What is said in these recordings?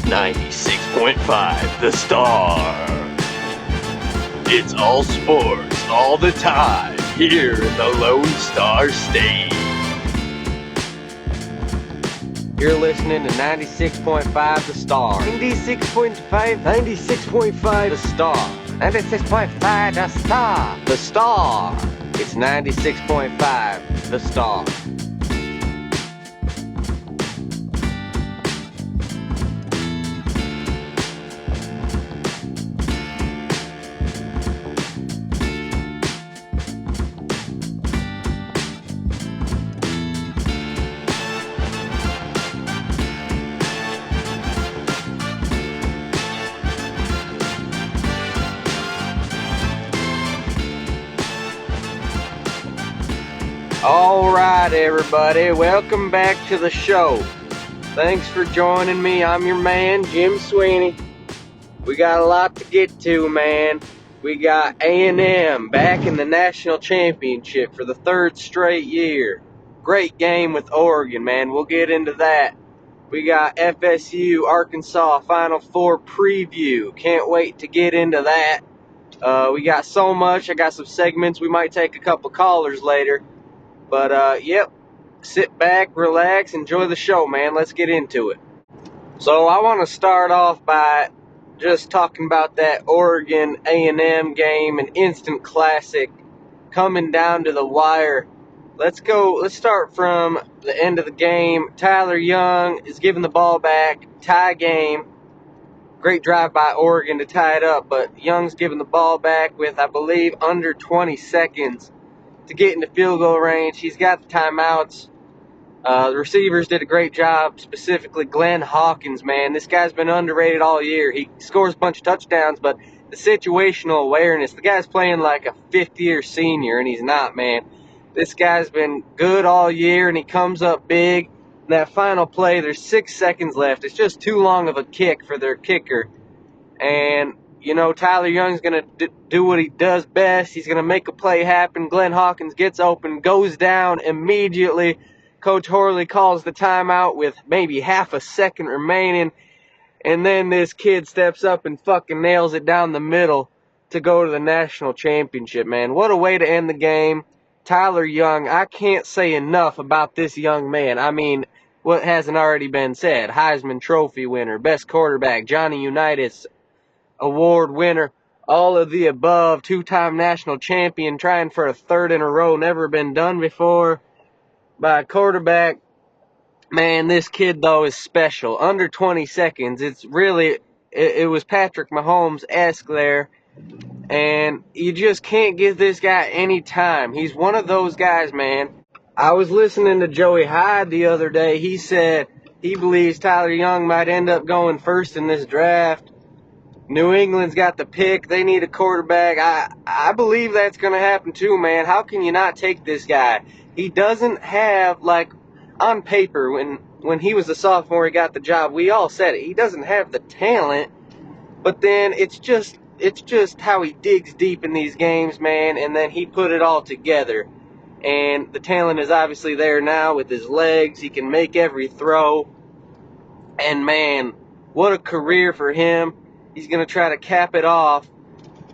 96.5 The Star. It's all sports, all the time, here in the Lone Star State. You're listening to 96.5 The Star. 96.5? 96.5 The Star. 96.5 The Star. The Star. It's 96.5 The Star. Alright everybody, welcome back to the show. Thanks for joining me. I'm your man, Jim Sweeney. We got a lot to get to, man. We got A&M back in the national championship for the third straight year. Great game with Oregon, man. We'll get into that. We got FSU, Arkansas Final Four preview. Can't wait to get into that. We got so much. I got some segments. We might take a couple callers later. But, yep, sit back, relax, enjoy the show, man. Let's get into it. So I want to start off by just talking about that Oregon A&M game, an instant classic coming down to the wire. Let's start from the end of the game. Tyler Young is giving the ball back, tie game. Great drive by Oregon to tie it up, but Young's giving the ball back with, I believe, under 20 seconds to get into field goal range. He's got the timeouts. The receivers did a great job, specifically Glenn Hawkins, man. This guy's been underrated all year. He scores a bunch of touchdowns, but the situational awareness, the guy's playing like a fifth-year senior, and he's not, man. This guy's been good all year, and he comes up big. In that final play, there's 6 seconds left. It's just too long of a kick for their kicker. And you know, Tyler Young's going to do what he does best. He's going to make a play happen. Glenn Hawkins gets open, goes down immediately. Coach Horley calls the timeout with maybe half a second remaining. And then this kid steps up and fucking nails it down the middle to go to the national championship, man. What a way to end the game. Tyler Young, I can't say enough about this young man. I mean, what hasn't already been said? Heisman Trophy winner, best quarterback, Johnny Unitas Award winner, all of the above, two-time national champion, trying for a third in a row, never been done before by a quarterback. Man, this kid, though, is special. Under 20 seconds, it's really, it was Patrick Mahomes-esque there, and you just can't give this guy any time. He's one of those guys, man. I was listening to Joey Hyde the other day. He said he believes Tyler Young might end up going first in this draft. New England's got the pick. They need a quarterback. I believe that's going to happen too, man. How can you not take this guy? He doesn't have, like, on paper, when he was a sophomore, he got the job. We all said it. He doesn't have the talent, but then it's just how he digs deep in these games, man, and then he put it all together. And the talent is obviously there now with his legs. He can make every throw. And, man, what a career for him. He's going to try to cap it off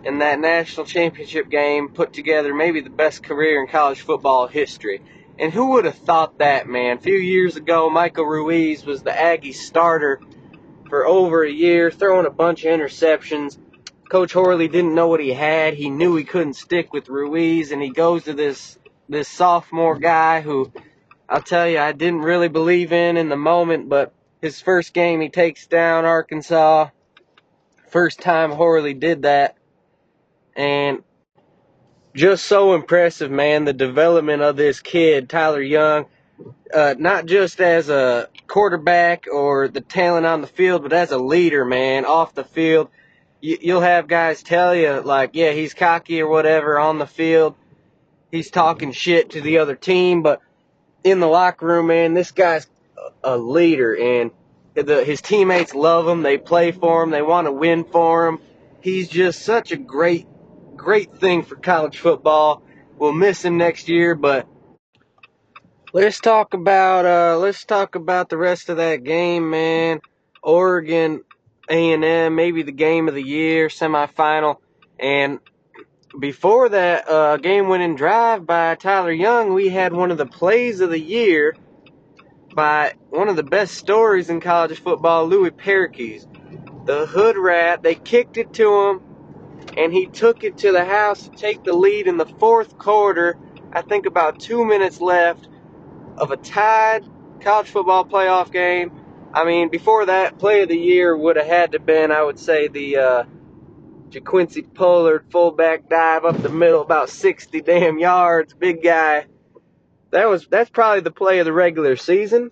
in that national championship game, put together maybe the best career in college football history. And who would have thought that, man? A few years ago, Michael Ruiz was the Aggie starter for over a year, throwing a bunch of interceptions. Coach Horley didn't know what he had. He knew he couldn't stick with Ruiz, and he goes to this sophomore guy who, I'll tell you, I didn't really believe in the moment, but his first game he takes down Arkansas. First time Horley did that, and just so impressive, man, the development of this kid, Tyler Young, not just as a quarterback or the talent on the field, but as a leader, man, off the field. You'll have guys tell you, like, yeah, he's cocky or whatever on the field. He's talking shit to the other team, but in the locker room, man, this guy's a leader, and his teammates love him. They play for him. They want to win for him. He's just such a great thing for college football. We'll miss him next year, but let's talk about the rest of that game, man. Oregon A&M, maybe the game of the year, semifinal. And before that game-winning drive by Tyler Young, we had one of the plays of the year by one of the best stories in college football, Louis Perkins. The hood rat, they kicked it to him, and he took it to the house to take the lead in the fourth quarter. I think about 2 minutes left of a tied college football playoff game. I mean, before that, play of the year would have had to been, I would say, the JaQuincy Pollard fullback dive up the middle, about 60 damn yards, big guy. That's probably the play of the regular season,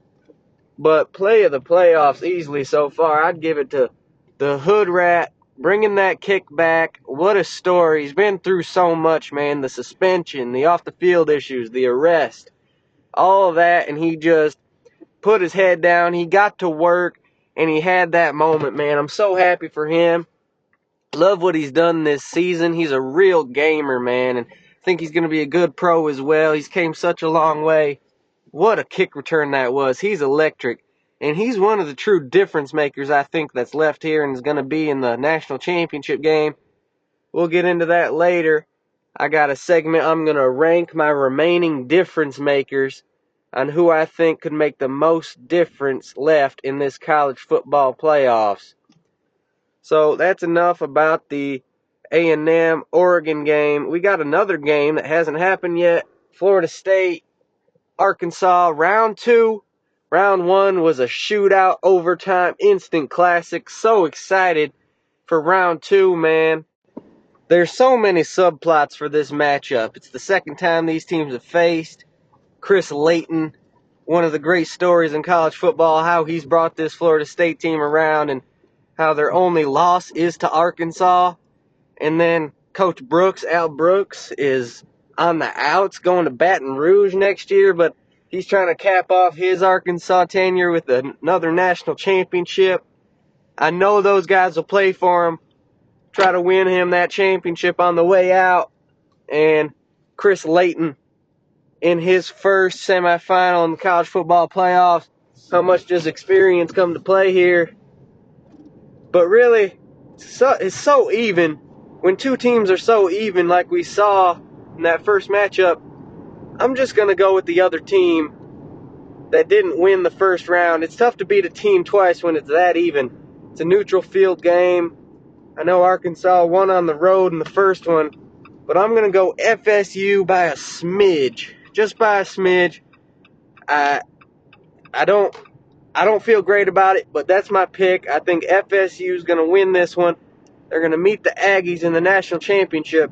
but play of the playoffs easily so far. I'd give it to the hood rat, bringing that kick back. What a story. He's been through so much, man. The suspension, the off-the-field issues, the arrest, all of that, and he just put his head down. He got to work, and he had that moment, man. I'm so happy for him. Love what he's done this season. He's a real gamer, man, and I think he's going to be a good pro as well. He's came such a long way. What a kick return that was. He's electric. And he's one of the true difference makers, I think, that's left here and is going to be in the national championship game. We'll get into that later. I got a segment. I'm going to rank my remaining difference makers on who I think could make the most difference left in this college football playoffs. So that's enough about the A&M Oregon game. We got another game that hasn't happened yet. Florida State, Arkansas, round 2. Round 1 was a shootout, overtime, instant classic. So excited for round 2, man. There's so many subplots for this matchup. It's the second time these teams have faced. Chris Layton, one of the great stories in college football, how he's brought this Florida State team around and how their only loss is to Arkansas. And then Coach Brooks, Al Brooks, is on the outs going to Baton Rouge next year, but he's trying to cap off his Arkansas tenure with another national championship. I know those guys will play for him, try to win him that championship on the way out. And Chris Layton, in his first semifinal in the college football playoffs, how much does experience come to play here? But really, it's so even. When two teams are so even like we saw in that first matchup, I'm just going to go with the other team that didn't win the first round. It's tough to beat a team twice when it's that even. It's a neutral field game. I know Arkansas won on the road in the first one, but I'm going to go FSU by a smidge. Just by a smidge. I don't feel great about it, but that's my pick. I think FSU is going to win this one. They're going to meet the Aggies in the national championship.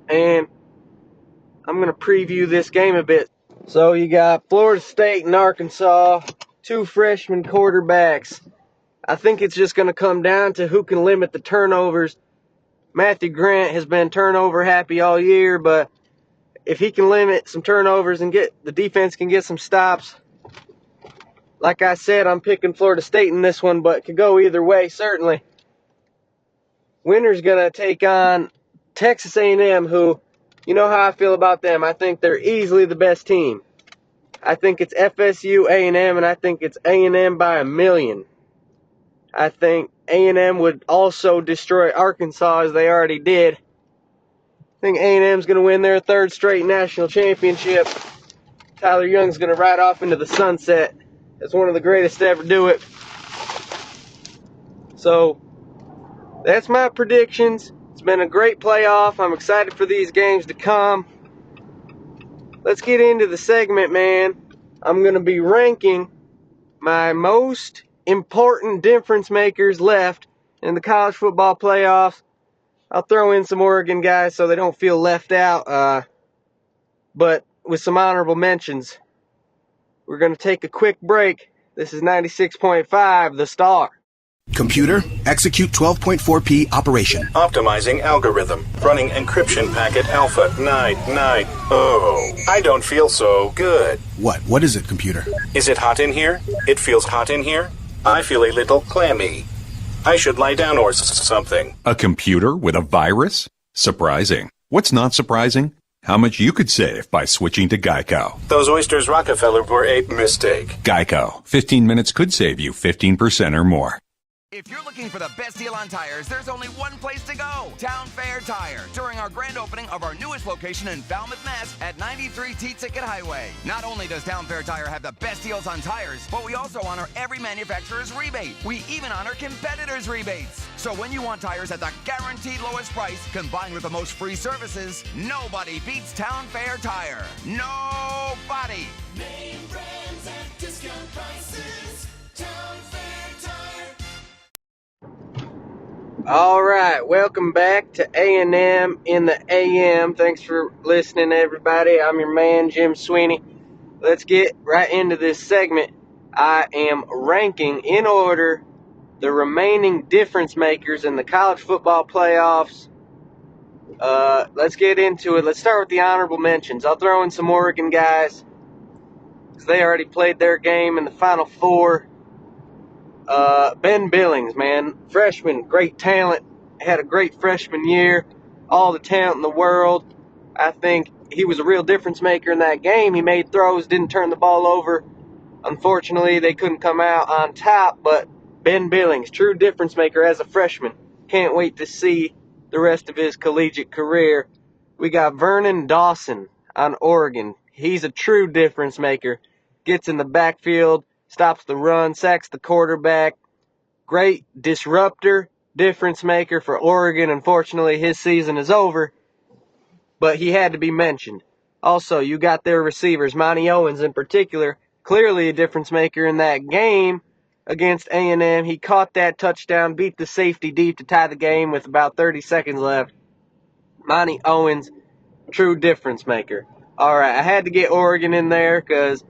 And I'm going to preview this game a bit. So you got Florida State and Arkansas, two freshman quarterbacks. I think it's just going to come down to who can limit the turnovers. Matthew Grant has been turnover happy all year, but if he can limit some turnovers and get the defense can get some stops, like I said, I'm picking Florida State in this one, but it could go either way, certainly. Winner's going to take on Texas A&M, who, you know how I feel about them. I think they're easily the best team. I think it's FSU, A&M, and I think it's A&M by 1,000,000. I think A&M would also destroy Arkansas as they already did. I think A&M's going to win their third straight national championship. Tyler Young's going to ride off into the sunset as one of the greatest to ever do it. So, that's my predictions. It's been a great playoff. I'm excited for these games to come. Let's get into the segment, man. I'm going to be ranking my most important difference makers left in the college football playoffs. I'll throw in some Oregon guys so they don't feel left out, but with some honorable mentions. We're going to take a quick break. This is 96.5, The Star. Computer, execute 12.4p operation. Optimizing algorithm. Running encryption packet alpha. Night. Oh, I don't feel so good. What is it, computer? Is it hot in here? It feels hot in here. I feel a little clammy. I should lie down or something. A computer with a virus? Surprising. What's not surprising? how much you could save by switching to Geico. Those oysters Rockefeller were a mistake. Geico. 15 minutes could save you 15% or more. If you're looking for the best deal on tires, there's only one place to go, Town Fair Tire, during our grand opening of our newest location in Falmouth, Mass. at 93 T-Ticket Highway. Not only does Town Fair Tire have the best deals on tires, but we also honor every manufacturer's rebate. We even honor competitors' rebates. So when you want tires at the guaranteed lowest price, combined with the most free services, nobody beats Town Fair Tire. Nobody! Name brands at discount prices. Town Fair Tire. All right, welcome back to A&M in the AM. Thanks for listening, everybody. I'm your man, Jim Sweeney. Let's get right into this segment. I am ranking in order the remaining difference makers in the college football playoffs. Let's get into it. Let's start with the honorable mentions. I'll throw in some Oregon guys because they already played their game in the Final Four. Ben Billings, man, freshman, great talent, had a great freshman year, all the talent in the world. I think he was a real difference maker in that game. He made throws, didn't turn the ball over. Unfortunately, they couldn't come out on top, but Ben Billings, true difference maker as a freshman. Can't wait to see the rest of his collegiate career. We got Vernon Dawson on Oregon. He's a true difference maker. Gets in the backfield, stops the run, sacks the quarterback. Great disruptor, difference maker for Oregon. Unfortunately, his season is over, but he had to be mentioned. Also, you got their receivers, Monty Owens in particular, clearly a difference maker in that game against A&M. He caught that touchdown, beat the safety deep to tie the game with about 30 seconds left. Monty Owens, true difference maker. All right, I had to get Oregon in there because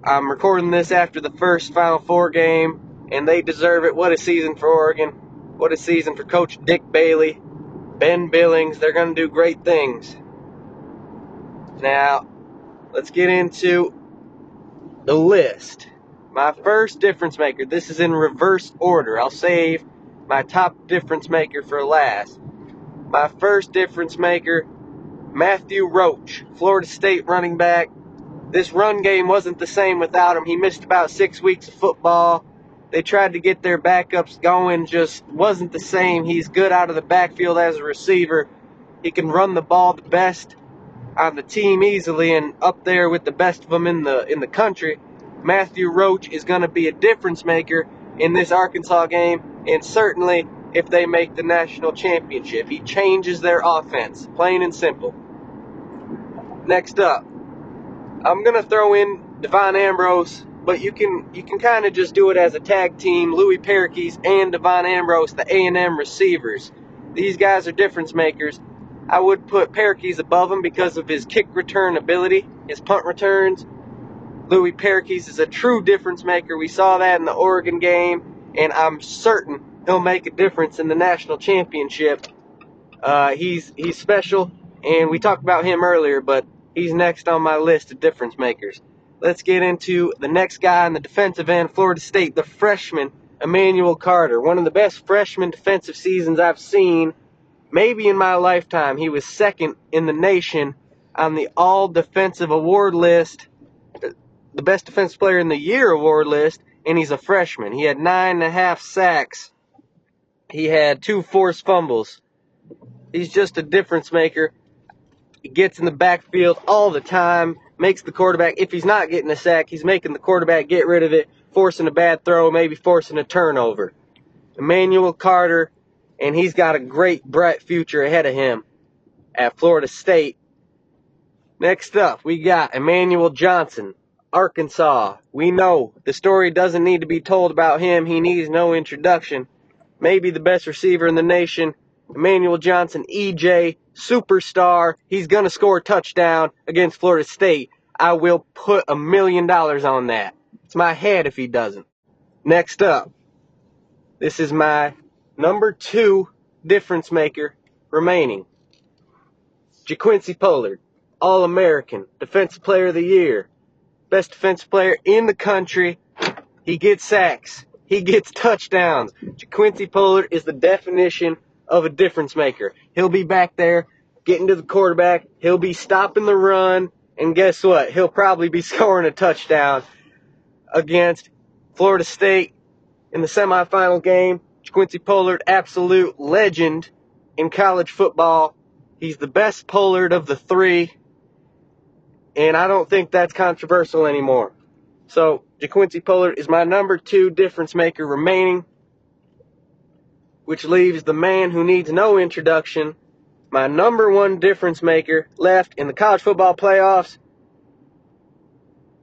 I'm recording this after the first Final Four game, and they deserve it. What a season for Oregon. What a season for Coach Dick Bailey, Ben Billings. They're going to do great things. Now, let's get into the list. My first difference maker, this is in reverse order. I'll save my top difference maker for last. My first difference maker, Matthew Roach, Florida State running back. This run game wasn't the same without him. He missed about 6 weeks of football. They tried to get their backups going, just wasn't the same. He's good out of the backfield as a receiver. He can run the ball the best on the team easily and up there with the best of them in the country. Matthew Roach is going to be a difference maker in this Arkansas game, and certainly if they make the national championship. He changes their offense, plain and simple. Next up, I'm going to throw in Devon Ambrose, but you can kind of just do it as a tag team. Louis Perkins and Devon Ambrose, the A&M receivers. These guys are difference makers. I would put Perkins above him because of his kick return ability, his punt returns. Louis Perkins is a true difference maker. We saw that in the Oregon game, and I'm certain he'll make a difference in the national championship. He's special, and we talked about him earlier, but he's next on my list of difference makers. Let's get into the next guy on the defensive end, Florida State, the freshman, Emmanuel Carter. One of the best freshman defensive seasons I've seen, maybe in my lifetime. He was second in the nation on the all-defensive award list, the best defensive player in the year award list, and he's a freshman. He had 9.5 sacks. He had 2 forced fumbles. He's just a difference maker. He gets in the backfield all the time, makes the quarterback, if he's not getting a sack, he's making the quarterback get rid of it, forcing a bad throw, maybe forcing a turnover. Emmanuel Carter, and he's got a great, bright future ahead of him at Florida State. Next up, we got Emmanuel Johnson, Arkansas. We know the story doesn't need to be told about him. He needs no introduction. Maybe the best receiver in the nation. Emmanuel Johnson, EJ, superstar. He's going to score a touchdown against Florida State. I will put $1 million on that. It's my head if he doesn't. Next up, this is my number 2 difference maker remaining. JaQuincy Pollard, All-American, Defensive Player of the Year, best defensive player in the country. He gets sacks. He gets touchdowns. JaQuincy Pollard is the definition of a difference maker. He'll be back there getting to the quarterback. He'll be stopping the run. And guess what? He'll probably be scoring a touchdown against Florida State in the semifinal game. Quincy Pollard, absolute legend in college football. He's the best Pollard of the three. And I don't think that's controversial anymore. So, JaQuincy Pollard is my number 2 difference maker remaining, which leaves the man who needs no introduction, my number 1 difference maker left in the college football playoffs,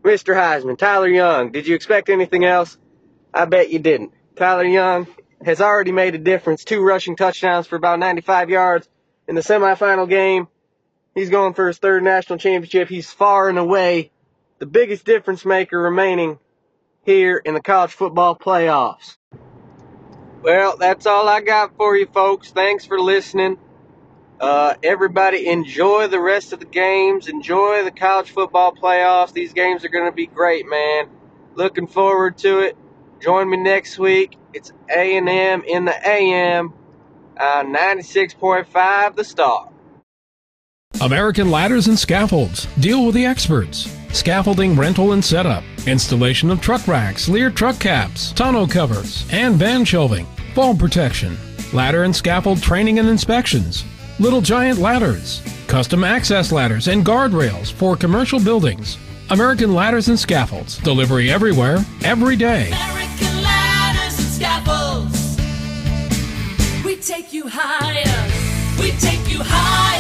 Mr. Heisman, Tyler Young. Did you expect anything else? I bet you didn't. Tyler Young has already made a difference. 2 rushing touchdowns for about 95 yards in the semifinal game. He's going for his 3rd national championship. He's far and away the biggest difference maker remaining here in the college football playoffs. Well, that's all I got for you folks. Thanks for listening. Everybody enjoy the rest of the games. Enjoy the college football playoffs. These games are going to be great, man. Looking forward to it. Join me next week. It's A&M in the AM on 96.5 The Star. American Ladders and Scaffolds. Deal with the experts. Scaffolding rental and setup. Installation of truck racks, Lear truck caps, tonneau covers, and van shelving. Fall protection. Ladder and scaffold training and inspections. Little Giant Ladders. Custom access ladders and guardrails for commercial buildings. American Ladders and Scaffolds. Delivery everywhere, every day. American Ladders and Scaffolds. We take you higher. We take you higher.